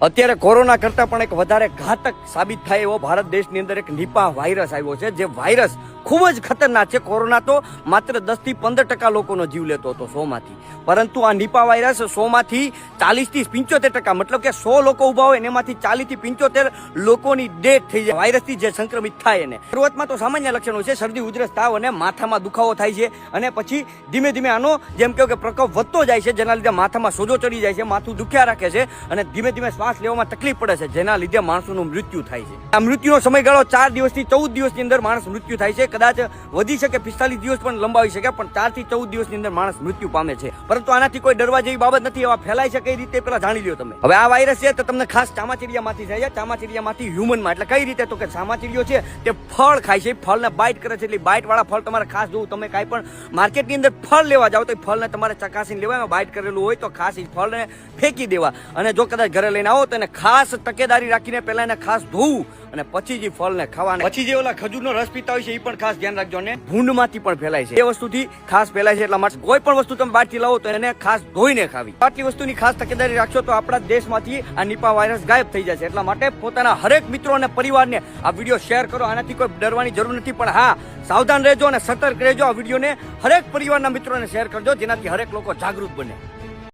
અત્યારે કોરોના કરતા પણ એક વધારે ઘાતક સાબિત થાય એવો ભારત દેશની અંદર એક નિપા વાયરસ આવ્યો છે, જે વાયરસ ખૂબ જ ખતરનાક છે. કોરોના તો માત્ર 10 થી 15% લોકોનો જીવ લેતો હતો 100 માંથી, પરંતુ આ નિપા વાયરસ 100 માંથી 40 થી 75%, મતલબ કે 100 લોકો ઉભા હોય એમાંથી 40 થી 75 લોકોની ડેથ થઈ જાય વાયરસથી જે સંક્રમિત થાય એને. શરૂઆતમાં તો સામાન્ય લક્ષણો છે, શરદી, ઉધરસ, તાવ અને માથામાં દુખાવો થાય છે, અને પછી ધીમે ધીમે આનો જેમ કે પ્રકોપ વધતો જાય છે, જેના લીધે માથામાં સોજો ચડી જાય છે, માથું દુખ્યા રાખે છે અને ધીમે ધીમે શ્વાસ લેવામાં તકલીફ પડે છે, જેના લીધે માણસોનું મૃત્યુ થાય છે. આ મૃત્યુનો સમયગાળો 4 દિવસથી 14 દિવસની અંદર માણસ મૃત્યુ થાય છે. કદાચ વધી શકે 45 દિવસ પણ લંબાવી શકે, પણ 4 થી 14 દિવસની અંદર માણસ મૃત્યુ પામે છે. પરંતુ આનાથી કોઈ ડરવા જેવી બાબત નથી. એવા ફેલાય છે કઈ રીતે પેલા જાણી લ્યો તમે. હવે આ વાયરસ છે તો તમને ખાસ ચામાચીડિયામાંથી થાય છે, ચામાચીડિયામાંથી હ્યુમનમાં. એટલે કઈ રીતે? તો કે ચામાચીડિયો છે તે ફળ ખાય છે, ફળને બાઇટ કરે છે. એટલે બાઇટ વાળા ફળ તમારે ખાસ જોવું. તમે કાંઈ પણ માર્કેટની અંદર ફળ લેવા જાઓ તો ફળને તમારે ચકાસીને લેવા. એમાં બાઇટ કરેલું હોય તો ખાસ એ ફળને ફેંકી દેવા, અને જો કદાચ ઘરે લઈને આવો તો એને ખાસ તકેદારી રાખીને પહેલા એને ખાસ ધોવું અને પછી જે ફળને ખાવાના. પછી જે ઓલા ખજૂરનો રસ પીતા હોય છે એ પણ ખાસ ધ્યાન રાખજો. અને ભૂંડમાંથી પણ ફેલાય છે, એ વસ્તુથી ખાસ ફેલાય છે. એટલા માટે કોઈ પણ વસ્તુ તમે બહારથી લાવો તો એને ખાસ ધોઈને ખાવી. આટલી વસ્તુની ખાસ તકેદારી રાખશો તો આપણા દેશમાંથી આ નિપા વાયરસ ગાયબ થઈ જશે. એટલા માટે પોતાના હરેક મિત્રો અને પરિવારને આ વિડીયો શેર કરો. આનાથી કોઈ ડરવાની જરૂર નથી, પણ હા, સાવધાન રહેજો અને સતર્ક રહેજો. આ વિડીયોને હરેક પરિવારના મિત્રોને શેર કરજો, જેનાથી હરેક લોકો જાગૃત બને.